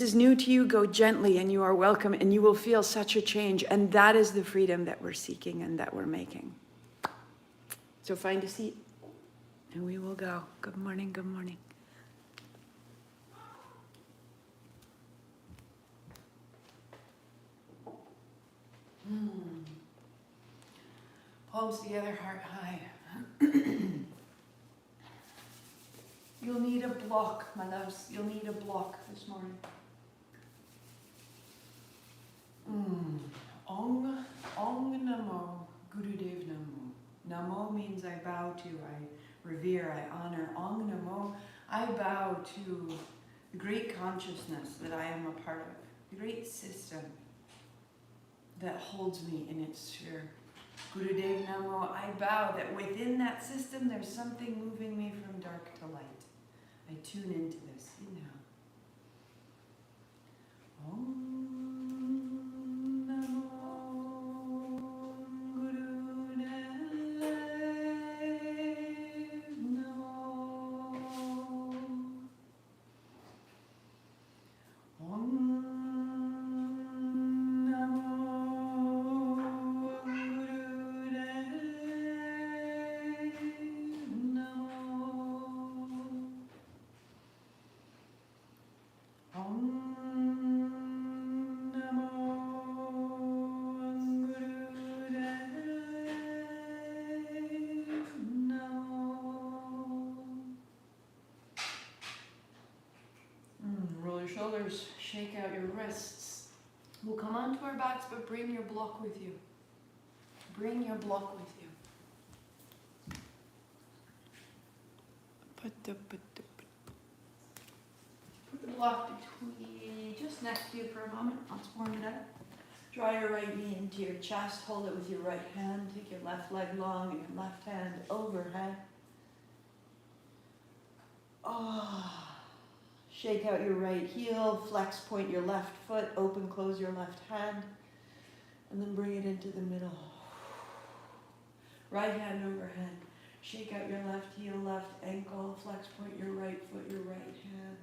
is new to you, go gently and you are welcome and you will feel such a change. And that is the freedom that we're seeking and that we're making. So find a seat and we will go. Good morning, good morning. Palms together, heart high. You'll need a block, my loves. You'll need a block this morning. Ong Namo, Gurudev Namo. Namo means I bow to, I revere, I honor. Ong Namo, I bow to the great consciousness that I am a part of, the great system that holds me in its sphere. Gurudev Namo, I bow that within that system there's something moving me from dark to light. I tune into this. Inhale. Om Namo Gurudev Namo. Om Roll your shoulders, shake out your wrists. We'll come onto our backs, but bring your block with you. Bring your block with you. Put the block between, just next to you for a moment. Let's warm it up. Draw your right knee into your chest. Hold it with your right hand. Take your left leg long and your left hand overhead. Shake out your right heel, flex, point your left foot, open, close your left hand, and then bring it into the middle. Right hand overhead. Shake out your left heel, left ankle, flex, point your right foot, your right hand,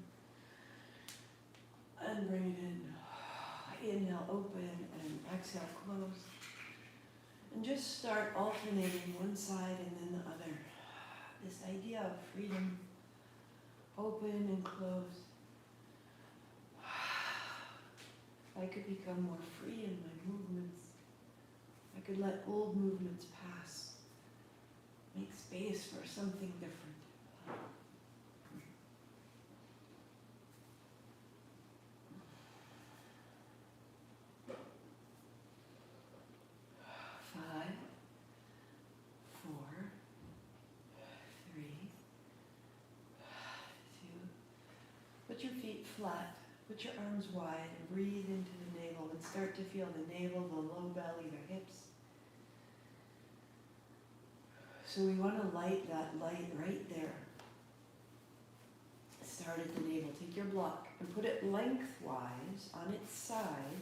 and bring it in. Inhale, open, and exhale, close. And just start alternating one side and then the other. This idea of freedom, open and close. I could become more free in my movements. I could let old movements pass. Make space for something different. 5, 4, 3, 2. Put your feet flat. Put your arms wide and breathe into the navel and start to feel the navel, the low belly, the hips. So we want to light that light right there. Start at the navel. Take your block and put it lengthwise on its side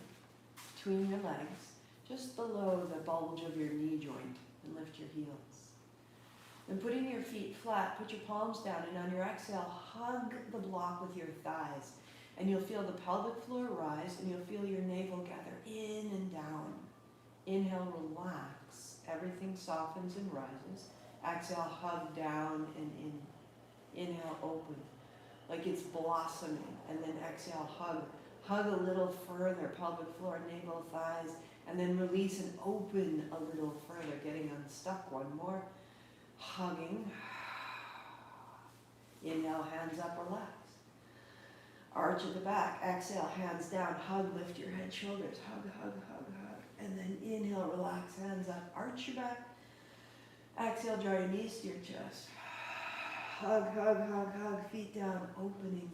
between your legs, just below the bulge of your knee joint, and lift your heels. Then putting your feet flat, put your palms down, and on your exhale, hug the block with your thighs. And you'll feel the pelvic floor rise, and you'll feel your navel gather in and down. Inhale, relax. Everything softens and rises. Exhale, hug down and in. Inhale, open, like it's blossoming. And then exhale, hug. Hug a little further, pelvic floor, navel, thighs. And then release and open a little further, getting unstuck. One more. Hugging. Inhale, hands up, relax. Arch at the back, exhale, hands down, hug, lift your head, shoulders, hug, hug, hug, hug. And then inhale, relax, hands up, arch your back. Exhale, draw your knees to your chest. Hug, hug, hug, hug, feet down, opening.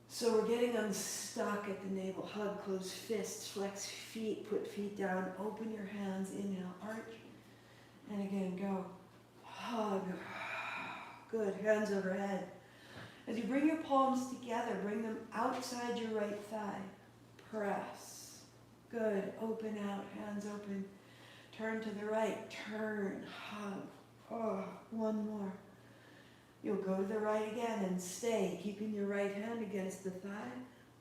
So we're getting unstuck at the navel. Hug, close fists, flex feet, put feet down, open your hands, inhale, arch. And again, go. Hug. Good, hands overhead. As you bring your palms together, bring them outside your right thigh. Press. Good. Open out. Hands open. Turn to the right. Turn. Hug. Oh, one more. You'll go to the right again and stay, keeping your right hand against the thigh.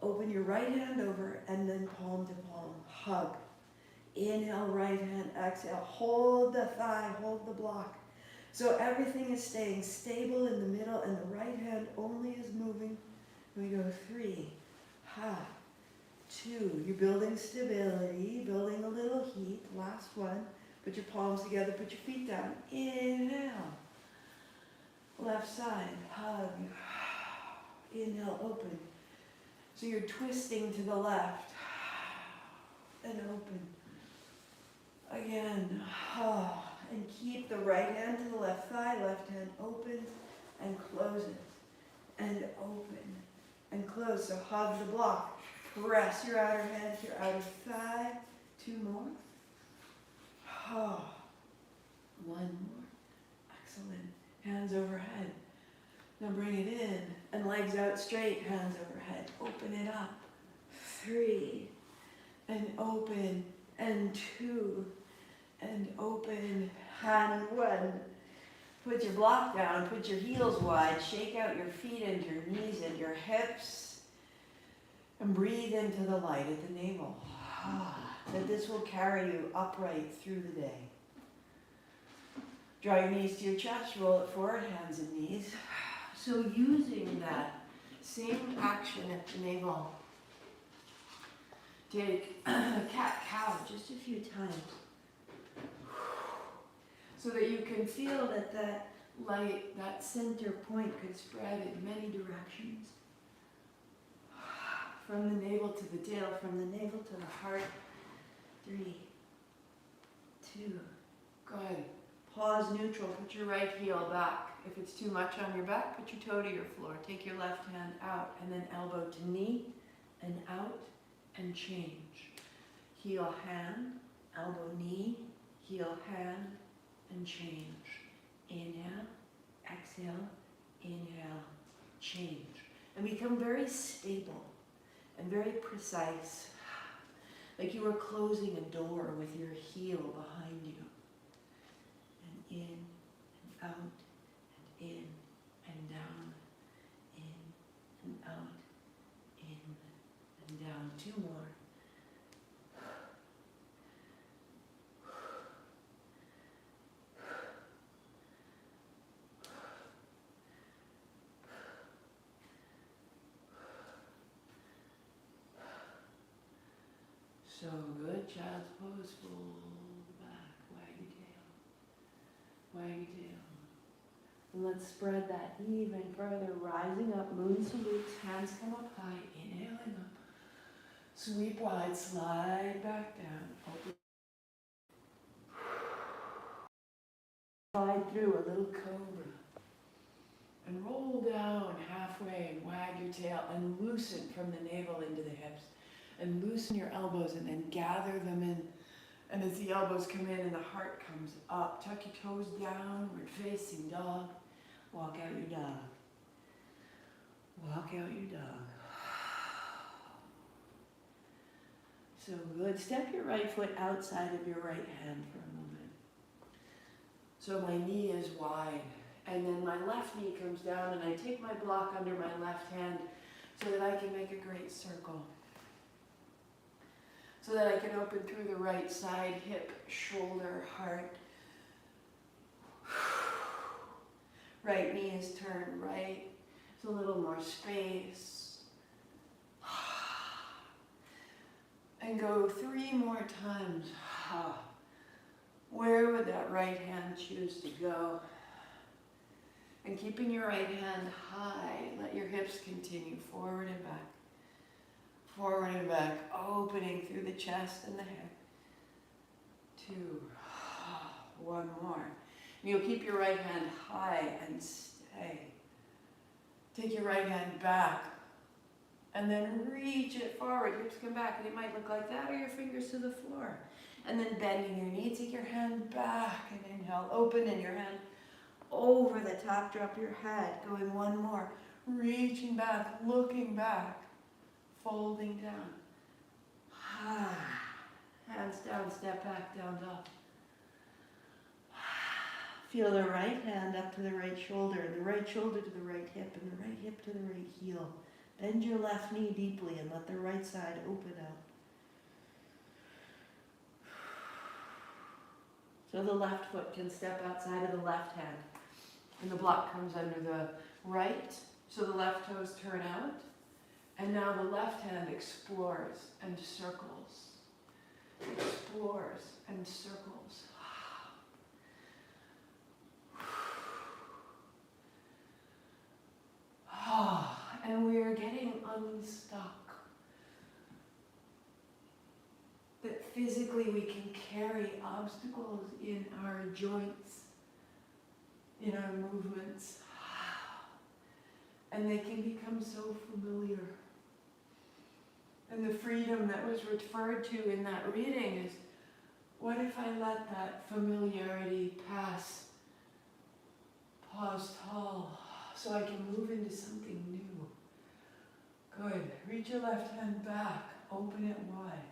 Open your right hand over and then palm to palm. Hug. Inhale, right hand, exhale. Hold the thigh, hold the block. So everything is staying stable in the middle and the right hand only is moving. We go 3, 2. You're building stability, building a little heat. Last one. Put your palms together, put your feet down. Inhale. Left side, hug. Inhale, open. So you're twisting to the left and open. Again, and keep the right hand to the left thigh, left hand open and close it. And open and close. So hug the block. Press your outer hand to your outer thigh. 2 more. 1 more. Excellent. Hands overhead. Now bring it in and legs out straight, hands overhead. Open it up. 3 and open and 2 and open and 1. Put your block down, put your heels wide, shake out your feet and your knees and your hips and breathe into the light at the navel. That this will carry you upright through the day. Draw your knees to your chest, roll it forward, hands and knees. So using that same action at the navel, take cat-cow just a few times so that you can feel that that light, that center point could spread in many directions. From the navel to the tail, from the navel to the heart. 3, 2, good. Pause neutral, put your right heel back. If it's too much on your back, put your toe to your floor. Take your left hand out and then elbow to knee and out and change. Heel, hand, elbow, knee, heel, hand, and change. Inhale, exhale, inhale, change. And become very stable and very precise, like you were closing a door with your heel behind you. And in and out and in and down, in and out, in and down. 2 more. So good, child's pose, fold back, wag your tail, wag your tail. And let's spread that even further, rising up, moon salutes, hands come up high, inhaling up, sweep wide, slide back down, open. Slide through a little cobra. And roll down halfway and wag your tail and loosen from the navel into the hips. And loosen your elbows and then gather them in. And as the elbows come in and the heart comes up, tuck your toes downward facing dog. Walk out your dog. Walk out your dog. So good. Step your right foot outside of your right hand for a moment. So my knee is wide. And then my left knee comes down and I take my block under my left hand so that I can make a great circle. So that I can open through the right side, hip, shoulder, heart. Right knee is turned right. It's a little more space. And go 3 more times. Where would that right hand choose to go? And keeping your right hand high, let your hips continue forward and back. Forward and back, opening through the chest and the head. 2, 1 more. And you'll keep your right hand high and stay. Take your right hand back and then reach it forward. Hips come back and it might look like that or your fingers to the floor. And then bending your knee, take your hand back and inhale, open and your hand over the top, drop your head. Going 1 more. Reaching back, looking back. Folding down. Hands down, step back, down dog. Feel the right hand up to the right shoulder to the right hip, and the right hip to the right heel. Bend your left knee deeply and let the right side open out. So the left foot can step outside of the left hand. And the block comes under the right, so the left toes turn out. And now the left hand explores and circles. Explores and circles. And we are getting unstuck. That physically we can carry obstacles in our joints, in our movements. And they can become so familiar. And the freedom that was referred to in that reading is, what if I let that familiarity pause tall, so I can move into something new? Good. Reach your left hand back, open it wide.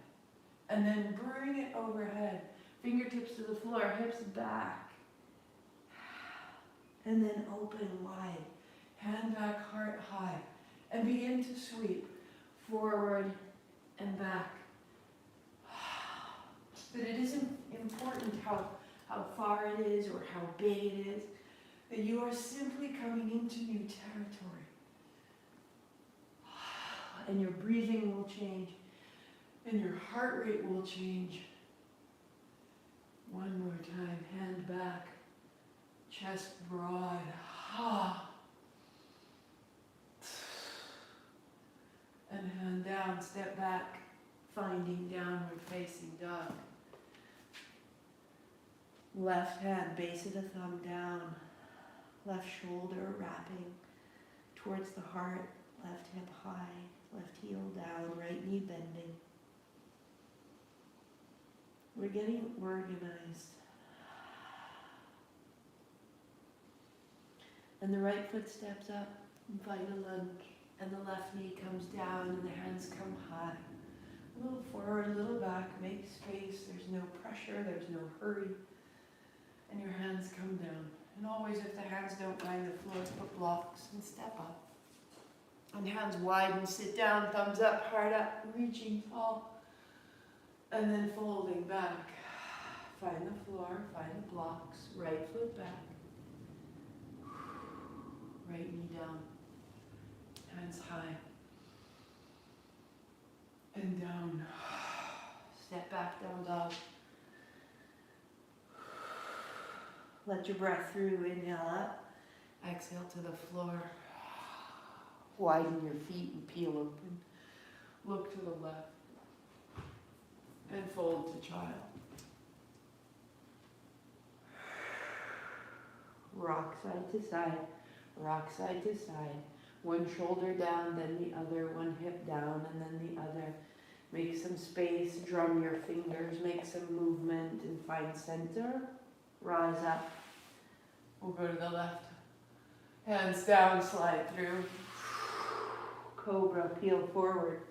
And then bring it overhead. Fingertips to the floor, hips back. And then open wide. Hand back, heart high. And begin to sweep forward and back. But it isn't important how far it is or how big it is. That you are simply coming into new territory. And your breathing will change. And your heart rate will change. One more time, hand back, chest broad. And hand down, step back, finding downward facing dog. Left hand, base of the thumb down. Left shoulder wrapping towards the heart. Left hip high, left heel down, right knee bending. We're getting organized. And the right foot steps up and find a lunge. And the left knee comes down and the hands come high. A little forward, a little back, make space. There's no pressure, there's no hurry. And your hands come down. And always, if the hands don't find the floor, put blocks and step up. And hands widen, sit down, thumbs up, heart up, reaching tall. And then folding back. Find the floor, find the blocks, right foot back. Right knee down. Hands high. And down. Step back, down dog. Let your breath through, inhale up. Exhale to the floor. Widen your feet and peel open. Look to the left. And fold to child. Rock side to side. Rock side to side. One shoulder down, then the other. One hip down, and then the other. Make some space. Drum your fingers. Make some movement and find center. Rise up. We'll go to the left. Hands down, slide through. Cobra, peel forward.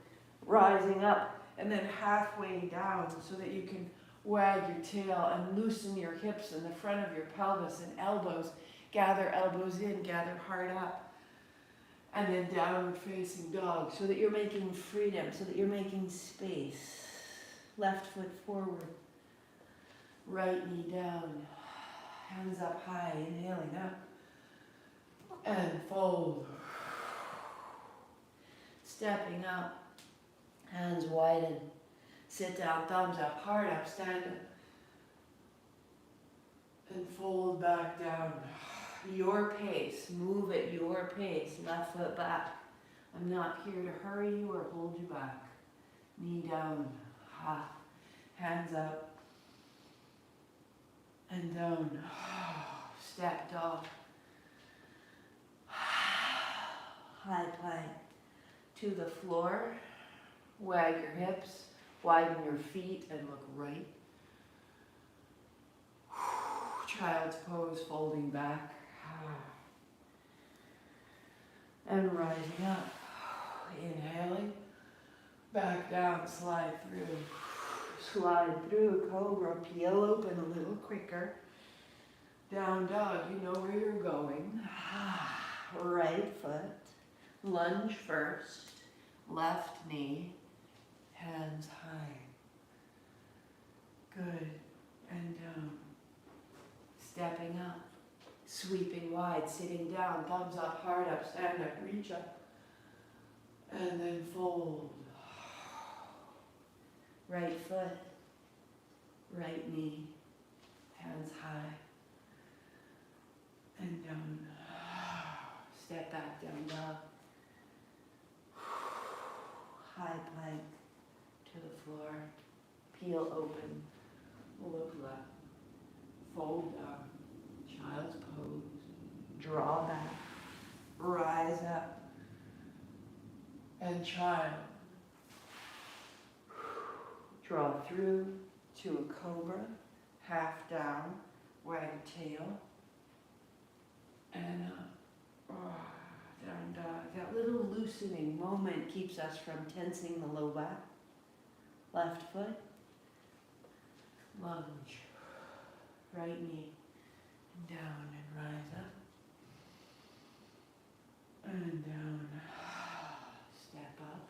Rising up. And then halfway down so that you can wag your tail and loosen your hips in the front of your pelvis and elbows. Gather elbows in, gather heart up. And then downward facing dog so that you're making freedom, so that you're making space. Left foot forward. Right knee down. Hands up high, inhaling up. And fold. Stepping up. Hands widen. Sit down, thumbs up, heart up, stand up. And fold back down. Your pace, move at your pace. Left foot back. I'm not here to hurry you or hold you back. Knee down, hands up. And down. Step dog. High plank. To the floor. Wag your hips, widen your feet, and look right. Child's pose, folding back. And rising up. Inhaling. Back down, slide through. Slide through, cobra, peel open a little quicker. Down dog, you know where you're going. Right foot, lunge first, left knee, hands high. Good, and down. Stepping up, sweeping wide, sitting down, thumbs up, hard up, stand up, reach up, and then fold. Right foot, right knee, hands high, and down. Step back, down dog. High plank to the floor. Peel open, look left. Fold down, child's pose. Draw back, rise up, and child. Draw through to a cobra, half down, wag tail, and up. Down dog. That little loosening moment keeps us from tensing the low back. Left foot, lunge, right knee, down and rise up, and down, step up,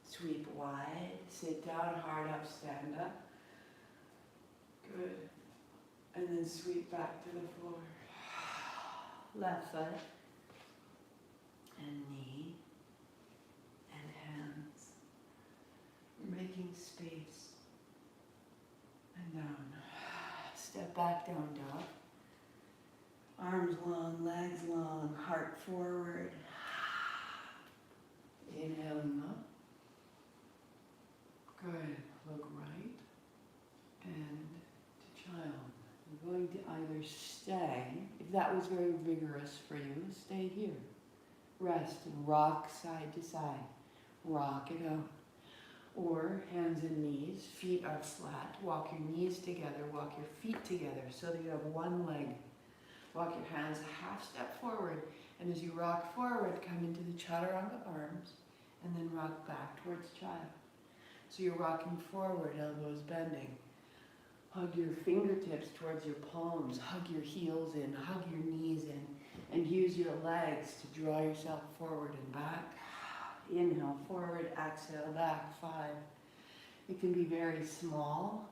sweep wide, sit down, hard up, stand up, good, and then sweep back to the floor. Left foot, and knee, and hands. We're making space. And down. Step back, down dog. Arms long, legs long, heart forward. Inhaling up. Good. Look right. And to child. You're going to either stay, if that was very vigorous for you, stay here. Rest and rock side to side. Rock it out. Or hands and knees, feet are flat. Walk your knees together, walk your feet together so that you have one leg. Walk your hands a half step forward, and as you rock forward, come into the chaturanga arms, and then rock back towards child. So you're rocking forward, elbows bending. Hug your fingertips towards your palms, hug your heels in, hug your knees in, and use your legs to draw yourself forward and back. Inhale, forward, exhale, back, 5. It can be very small.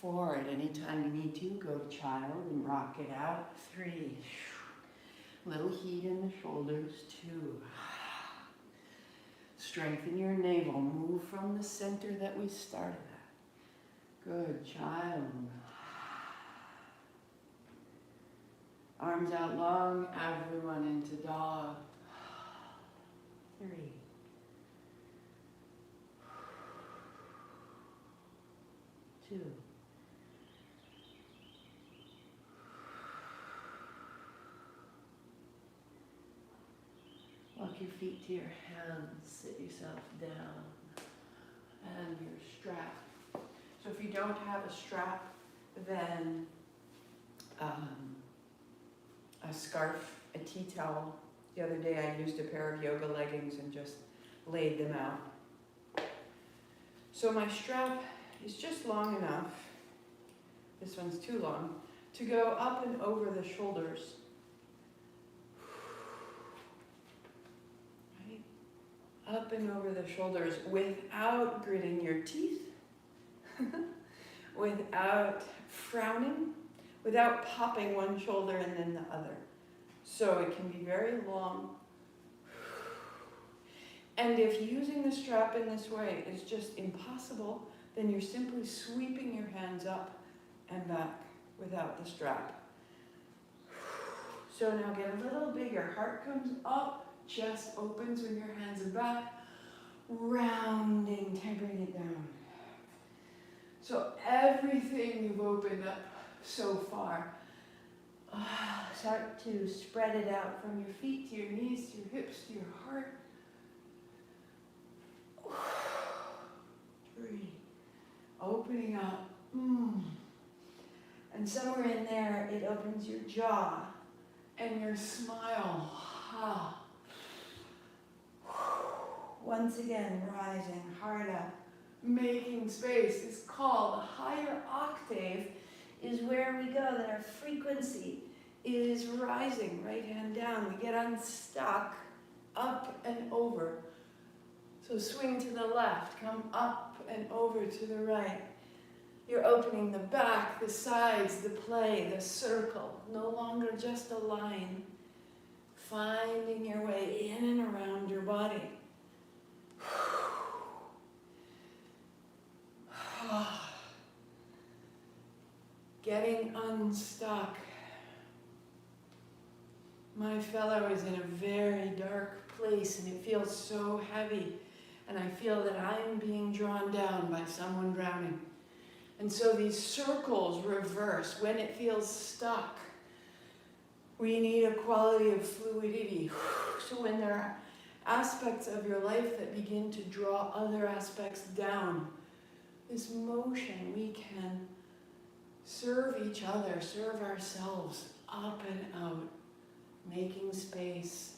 Forward, anytime you need to, go to child and rock it out. 3. Little heat in the shoulders. 2. Strengthen your navel. Move from the center that we started at. Good, child. Arms out long, everyone into dog. 3. 2. Walk your feet to your hands, sit yourself down, and your strap. So if you don't have a strap, then a scarf, a tea towel. The other day I used a pair of yoga leggings and just laid them out. So my strap is just long enough, this one's too long, to go up and over the shoulders. Right? Up and over the shoulders without gritting your teeth, without frowning, without popping one shoulder and then the other. So it can be very long. And if using the strap in this way is just impossible, then you're simply sweeping your hands up and back without the strap. So now get a little bigger. Heart comes up, chest opens when your hands are back, rounding, tapering it down. So everything you've opened up so far, start to spread it out from your feet to your knees, to your hips, to your heart. 3. Opening up. And somewhere in there, it opens your jaw and your smile. Once again, rising, hard up, making space. It's called a higher octave is where we go, that our frequency is rising. Right hand down. We get unstuck, up and over. So swing to the left, come up and over to the right. You're opening the back, the sides, the play, the circle. No longer just a line. Finding your way in and around your body. Getting unstuck. My fellow is in a very dark place and it feels so heavy. And I feel that I am being drawn down by someone drowning. And so these circles reverse when it feels stuck. We need a quality of fluidity. So when there are aspects of your life that begin to draw other aspects down, this motion, we can serve each other, serve ourselves up and out, making space,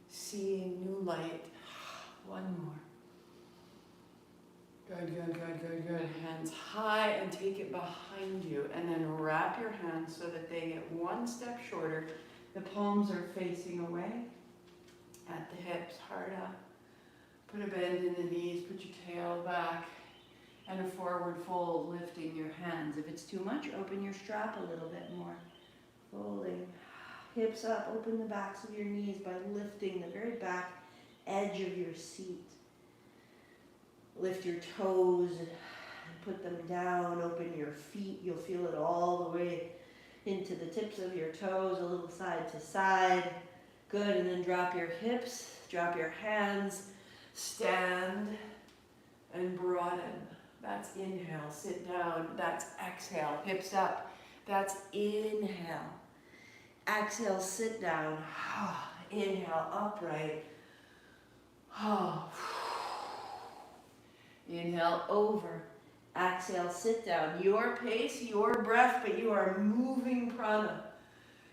seeing new light. One more. Good, good, good, good, good. Hands high and take it behind you. And then wrap your hands so that they get one step shorter. The palms are facing away at the hips, hard up. Put a bend in the knees, put your tail back. And a forward fold, lifting your hands. If it's too much, open your strap a little bit more. Folding. Hips up, open the backs of your knees by lifting the very back edge of your seat. Lift your toes and put them down. Open your feet. You'll feel it all the way into the tips of your toes, a little side to side. Good, and then drop your hips, drop your hands, stand and broaden. That's inhale, sit down. That's exhale, hips up. That's inhale. Exhale, sit down. Inhale, upright. Inhale, over. Exhale, sit down. Your pace, your breath, but you are moving prana.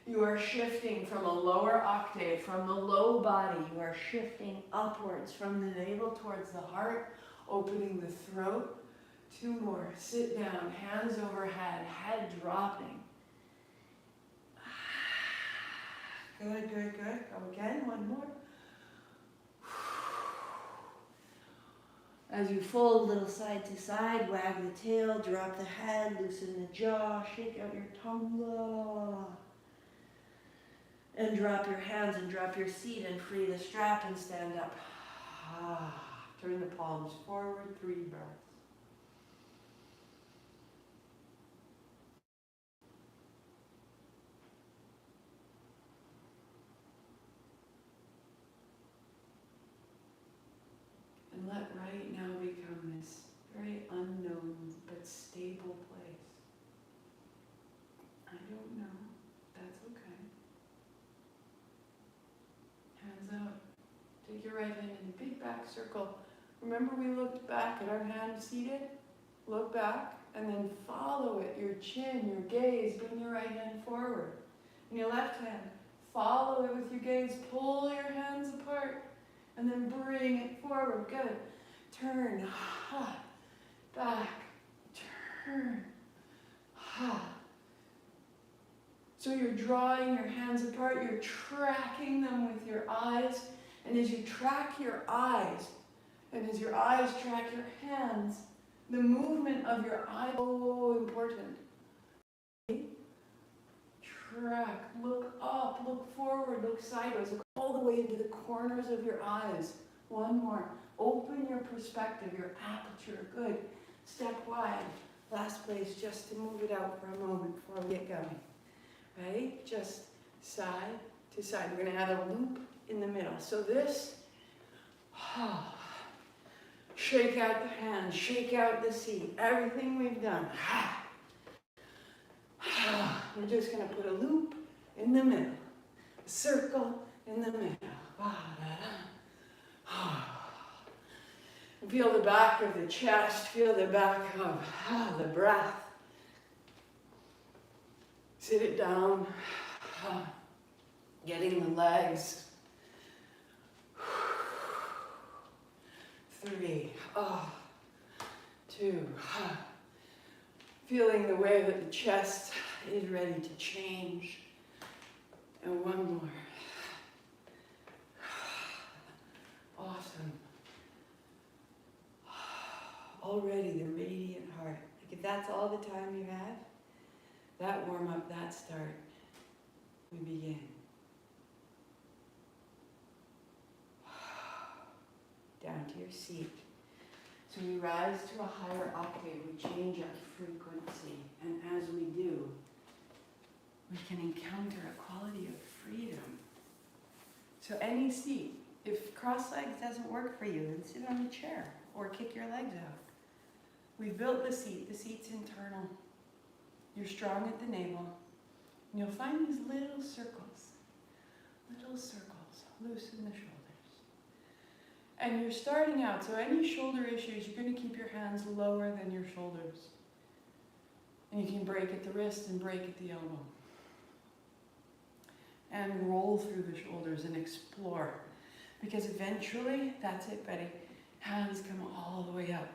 You are shifting from a lower octave, from the low body. You are shifting upwards from the navel towards the heart, opening the throat. Two more. Sit down, hands overhead, head dropping. Good, good, good. Go again, one more. As you fold, little side to side, wag the tail, drop the head, loosen the jaw, shake out your tongue. And drop your hands and drop your seat and free the strap and stand up. Turn the palms forward, 3 breaths. And let right now become this very unknown but stable place. I don't know. That's okay. Hands out. Take your right hand in a big back circle. Remember we looked back at our hand seated? Look back and then follow it. Your chin, your gaze. Bring your right hand forward. And your left hand. Follow it with your gaze. Pull your hands apart. And then bring it forward. Good. Turn. Back. Turn. So you're drawing your hands apart. You're tracking them with your eyes. And as you track your eyes, and as your eyes track your hands, the movement of your eyes is so important. Track. Look up. Look forward. Look sideways. Look all the way into the corners of your eyes. One more. Open your perspective, your aperture. Good. Step wide. Last place, just to move it out for a moment before we get going. Ready? Just side to side. We're going to add a loop in the middle. So this, shake out the hands, shake out the seat. Everything we've done. We're just going to put a loop in the middle. A circle in the middle. Feel the back of the chest, feel the back of the breath. Sit it down, getting the legs. 3, 2, Feeling the way that the chest is ready to change. And one more. Awesome. Already the radiant heart. Like if that's all the time you have, that warm up, that start, we begin. Down to your seat. So we rise to a higher octave, we change our frequency, and as we do, we can encounter a quality of freedom. So any seat, if cross legs doesn't work for you, then sit on a chair or kick your legs out. We've built the seat's internal. You're strong at the navel, and you'll find these little circles, loosen the shoulders. And you're starting out, so any shoulder issues, you're going to keep your hands lower than your shoulders. And you can break at the wrist and break at the elbow. And roll through the shoulders and explore. Because eventually, that's it, buddy, hands come all the way up.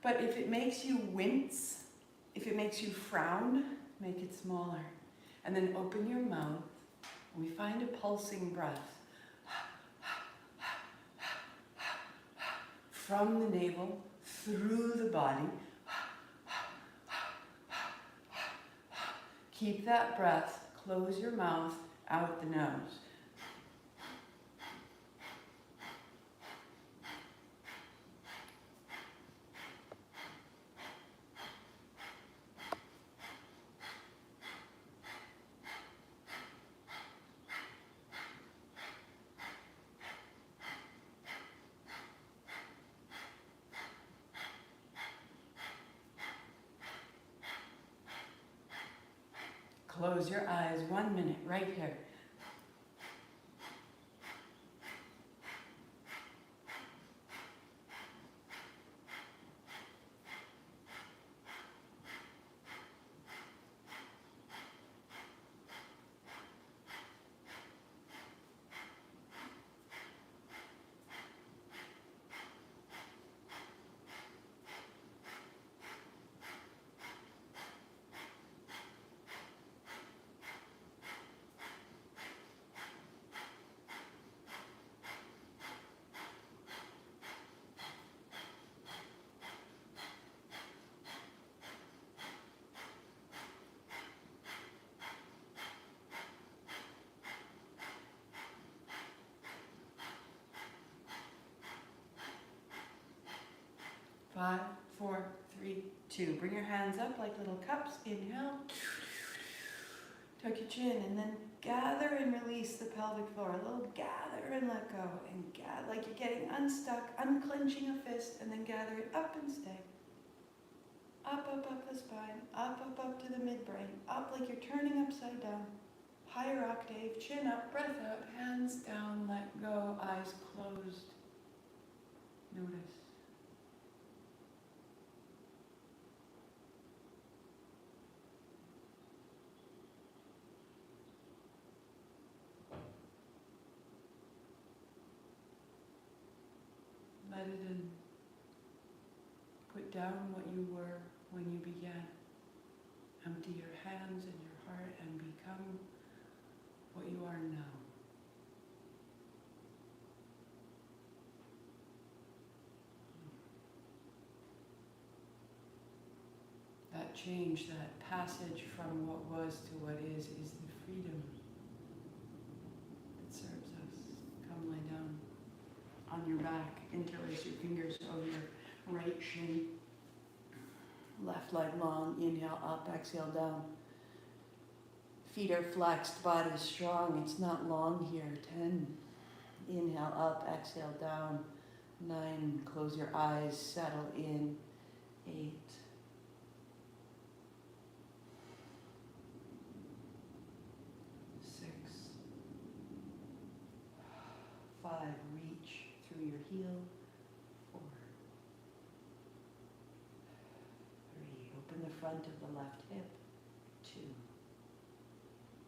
But if it makes you wince, if it makes you frown, make it smaller. And then open your mouth. We find a pulsing breath. From the navel, through the body. Keep that breath, close your mouth, out the nose. Close your eyes 1 minute right here. Five, 4, 3, 2. Bring your hands up like little cups. Inhale. Tuck your chin and then gather and release the pelvic floor. A little gather and let go. And gather like you're getting unstuck, unclenching a fist, and then gather it up and stay. Up, up, up the spine. Up, up, up to the midbrain. Up like you're turning upside down. Higher octave, chin up, breath out, hands down, let go, eyes closed. Notice. Let it in. Put down what you were when you began. Empty your hands and your heart and become what you are now. That change, that passage from what was to what is the freedom that serves us. Come lie down on your back. Interlace your fingers over your right shin. Left leg long. Inhale up, exhale down. Feet are flexed, body is strong. It's not long here. 10. Inhale up, exhale down. 9. Close your eyes, settle in. 8. 6. 5. Reach through your heel. 4. 3. Open the front of the left hip. 2.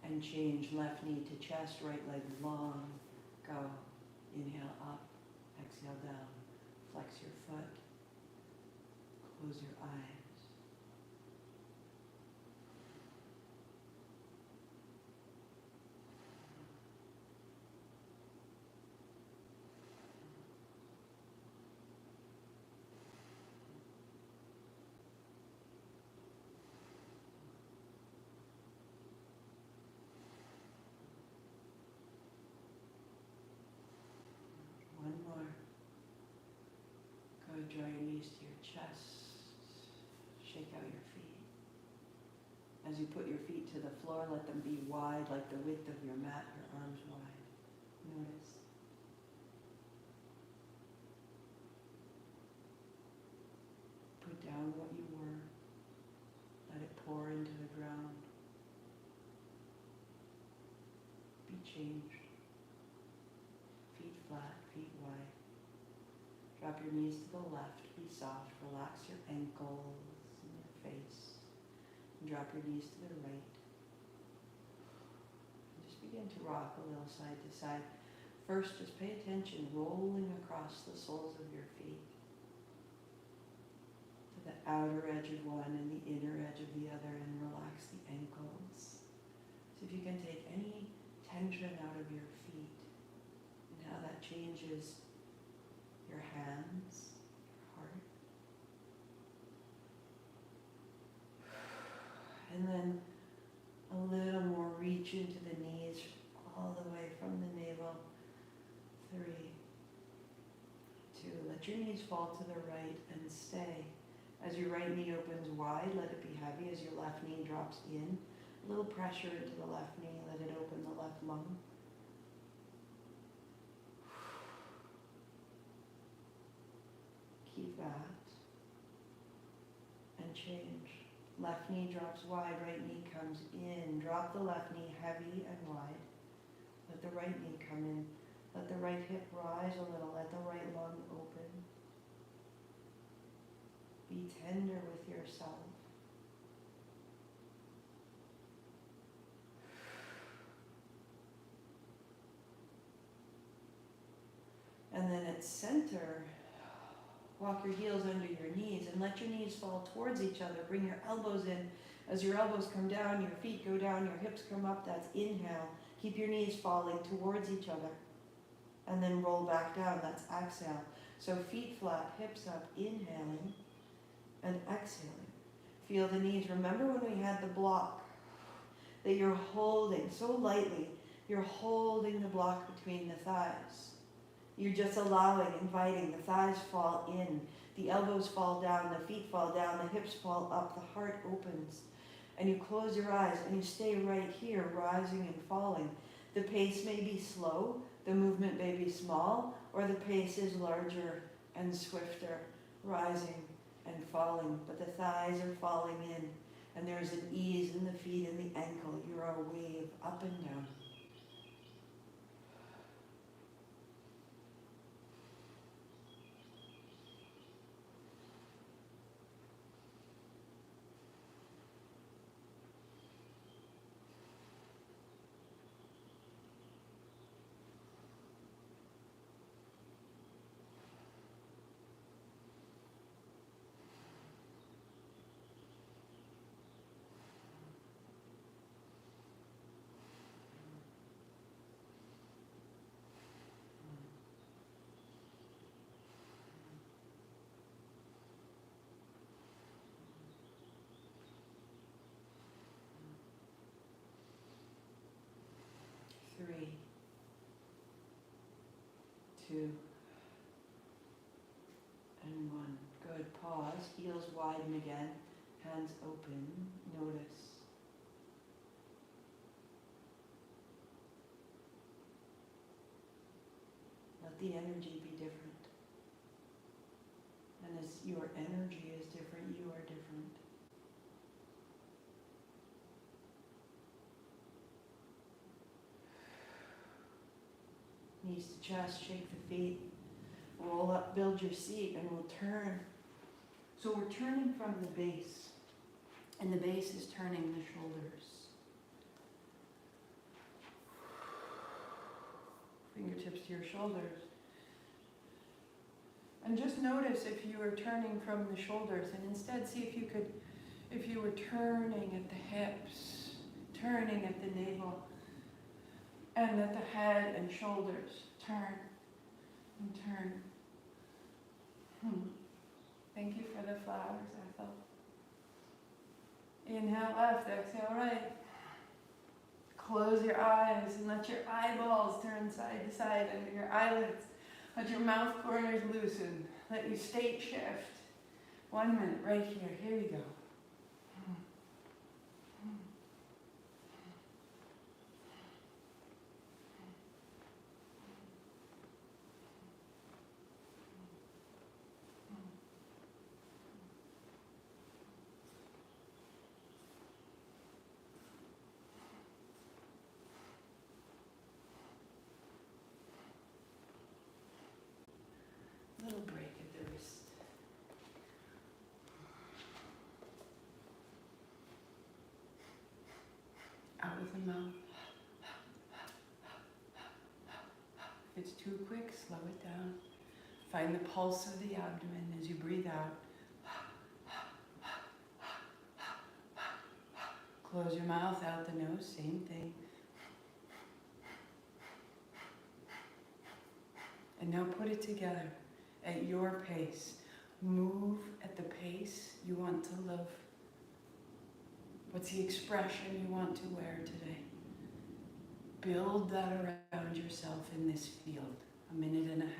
And change left knee to chest, right leg long. Go. Inhale up, exhale down. Flex your foot. Close your eyes. draw your knees to your chest. Shake out your feet. As you put your feet to the floor, let them be wide, like the width of your mat, your arms wide. Notice. Put down what you were. Let it pour into the ground. Be changed. Feet flat, feet wide. Drop your knees to the left. Be soft. Relax your ankles and your face. And drop your knees to the right. And just begin to rock a little side to side. First, just pay attention, rolling across the soles of your feet to the outer edge of one and the inner edge of the other, and relax the ankles. So if you can take any tension out of your feet and how that changes your hands, your heart. And then a little more reach into the knees all the way from the navel. 3, 2, let your knees fall to the right and stay. As your right knee opens wide, let it be heavy. As your left knee drops in, a little pressure into the left knee, let it open the left lung. Keep that. And change. Left knee drops wide, right knee comes in. Drop the left knee heavy and wide. Let the right knee come in. Let the right hip rise a little. Let the right lung open. Be tender with yourself. And then at center, walk your heels under your knees and let your knees fall towards each other. Bring your elbows in. As your elbows come down, your feet go down, your hips come up. That's inhale. Keep your knees falling towards each other. And then roll back down. That's exhale. So feet flat, hips up, inhaling and exhaling. Feel the knees. Remember when we had the block that you're holding so lightly. You're holding the block between the thighs. You're just allowing, inviting. The thighs fall in. The elbows fall down. The feet fall down. The hips fall up. The heart opens. And you close your eyes and you stay right here, rising and falling. The pace may be slow. The movement may be small. Or the pace is larger and swifter, rising and falling. But the thighs are falling in. And there's an ease in the feet and the ankle. You're a wave up and down. Three, 2, and 1. Good. Pause. Heels widen again. Hands open. Notice. Let the energy be different. And as your energy is different, you are different. Knees to chest, shake the feet, roll up, build your seat, and we'll turn. So we're turning from the base, and the base is turning the shoulders. Fingertips to your shoulders. And just notice if you are turning from the shoulders, and instead see if you were turning at the hips, turning at the navel, and at the head and shoulders. Turn and turn. Thank you for the flowers, Ethel. Inhale left, exhale right. Close your eyes and let your eyeballs turn side to side under your eyelids. Let your mouth corners loosen. Let your state shift. 1 minute, right here. Here we go. Little break at the wrist. Out with the mouth. If it's too quick, slow it down. Find the pulse of the abdomen as you breathe out. Close your mouth, out the nose, same thing. And now put it together at your pace. Move at the pace you want to live. What's the expression you want to wear today? Build that around yourself in this field. 1.5 minutes.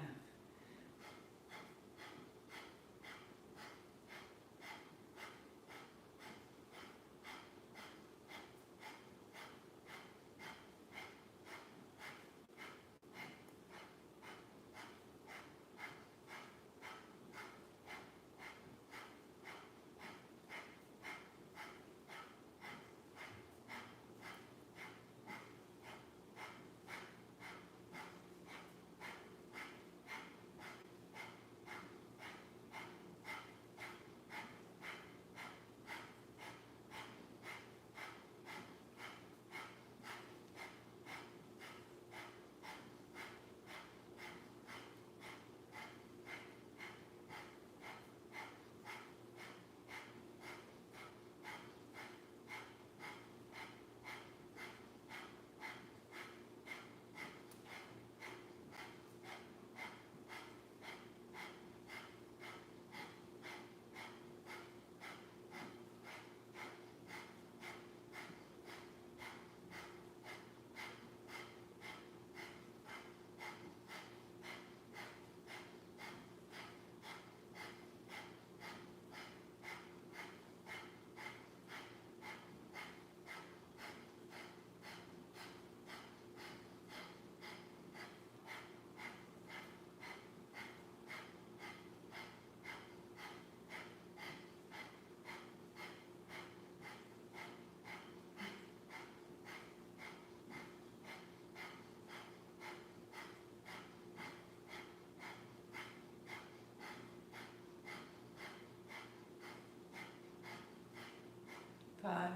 5,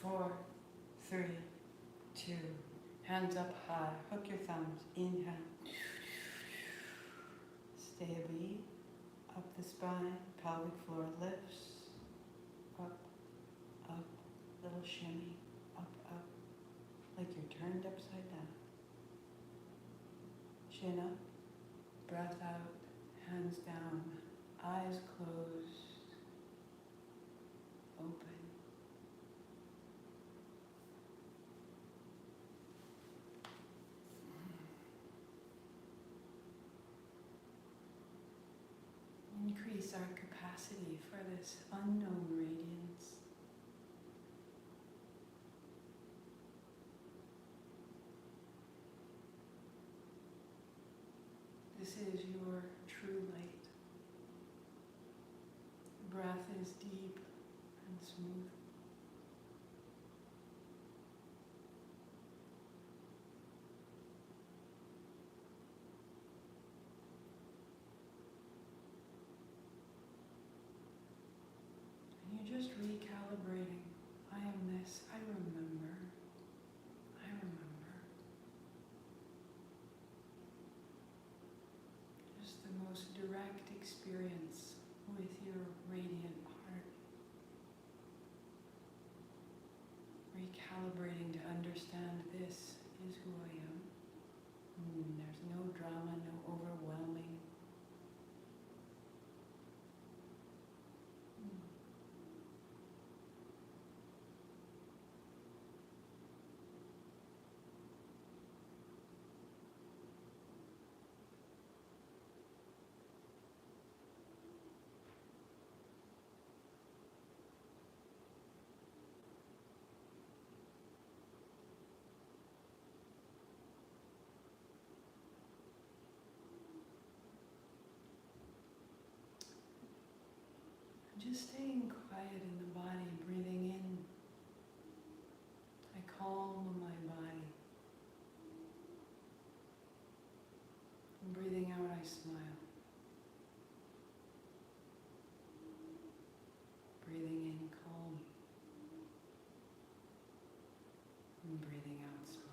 4, 3, 2. Hands up high. Hook your thumbs. Inhale. Stay a beat. Up the spine. Pelvic floor lifts. Up, up. Little shimmy. Up, up. Like you're turned upside down. Chin up. Breath out. Hands down. Eyes closed. Open. Increase our capacity for this unknown radiance. This is your true light. Breath is deep and smooth. Just recalibrating. I am this. I remember. I remember. Just the most direct experience with your radiant heart. Recalibrating to understand this is who I am. There's no drama, no overwhelming. just staying quiet in the body, breathing in. I calm my body. And breathing out, I smile. Breathing in, calm. And breathing out, smile.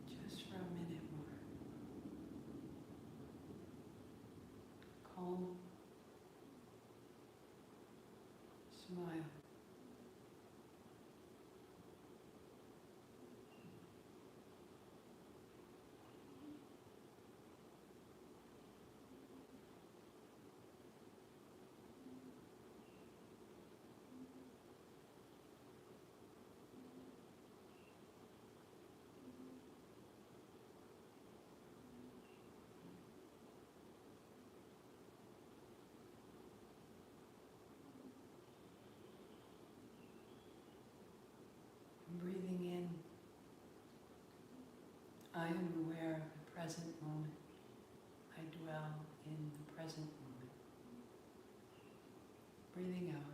Just for a minute more. Calm. Smile. Breathing in, I am aware of the present moment. I dwell in the present moment. Breathing out,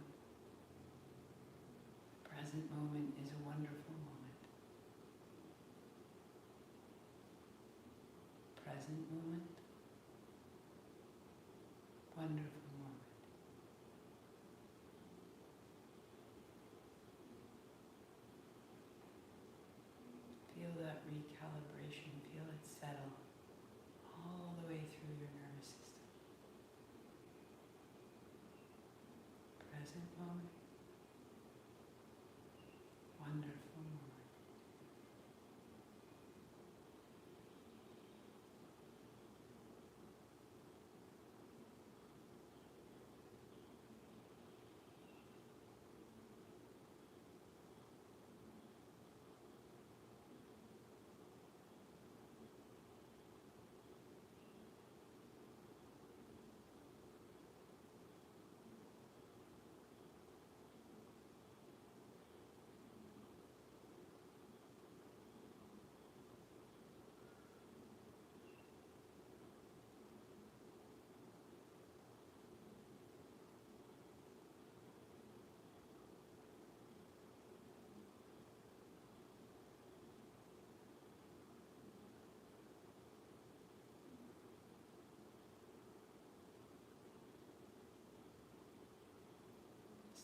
the present moment is a wonderful moment. Present moment, wonderful moment. Feel that recalibration, feel it settle all the way through your nervous system. Present moment, wonderful moment.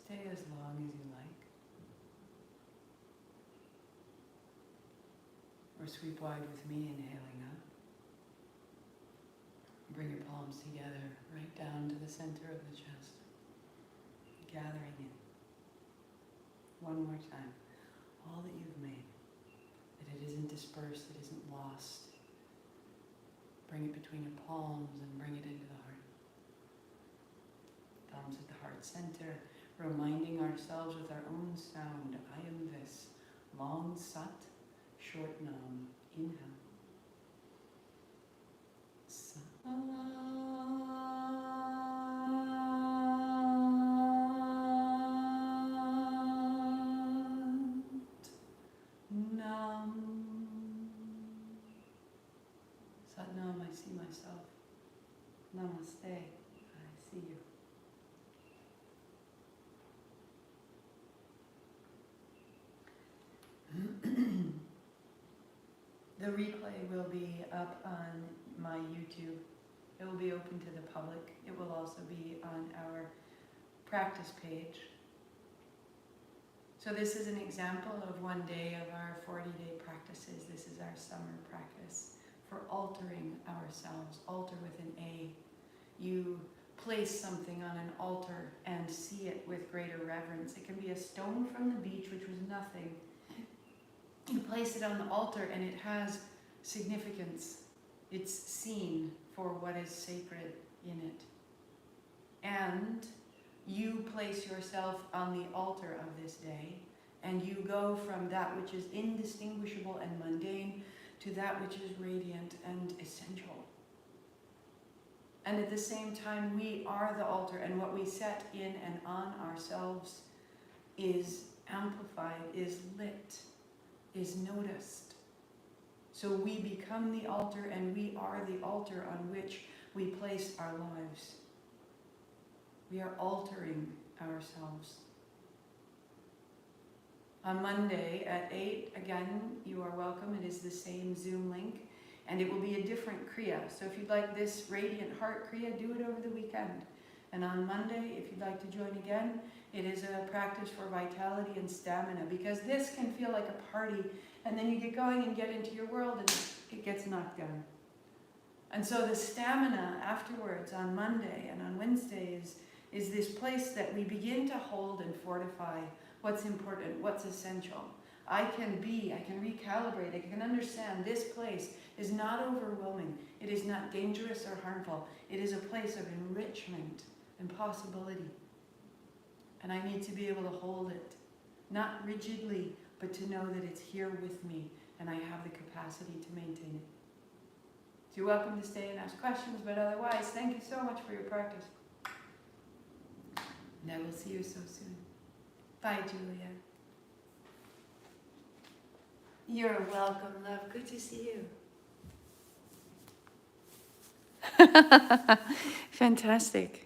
Stay as long as you like. Or sweep wide with me, inhaling up. Bring your palms together, right down to the center of the chest. Gathering in. One more time. All that you've made. That it isn't dispersed, it isn't lost. Bring it between your palms and bring it into the heart. Thumbs at the heart center. Reminding ourselves with our own sound, I am this. Long sat, short nam. Inhale. Sat. Nam. Sat Nam, I see myself. Namaste, I see you. The replay will be up on my YouTube. It will be open to the public. It will also be on our practice page. So this is an example of one day of our 40-day practices. This is our summer practice for altering ourselves. Alter with an A. You place something on an altar and see it with greater reverence. It can be a stone from the beach, which was nothing. You place it on the altar and it has significance. It's seen for what is sacred in it. And you place yourself on the altar of this day, and you go from that which is indistinguishable and mundane to that which is radiant and essential. And at the same time, we are the altar, and what we set in and on ourselves is amplified, is lit, is noticed. So we become the altar, and we are the altar on which we place our lives. We are altering ourselves. On Monday at 8, again, you are welcome. It is the same Zoom link, and it will be a different Kriya. So if you'd like this Radiant Heart Kriya, do it over the weekend. And on Monday, if you'd like to join again, it is a practice for vitality and stamina, because this can feel like a party, and then you get going and get into your world, and it gets knocked down. And so the stamina afterwards on Monday and on Wednesday is this place that we begin to hold and fortify what's important, what's essential. I can recalibrate, I can understand this place is not overwhelming. It is not dangerous or harmful. It is a place of enrichment and possibility. And I need to be able to hold it, not rigidly, but to know that it's here with me and I have the capacity to maintain it. So you're welcome to stay and ask questions, but otherwise, thank you so much for your practice. And I will see you so soon. Bye, Julia. You're welcome, love. Good to see you. Fantastic.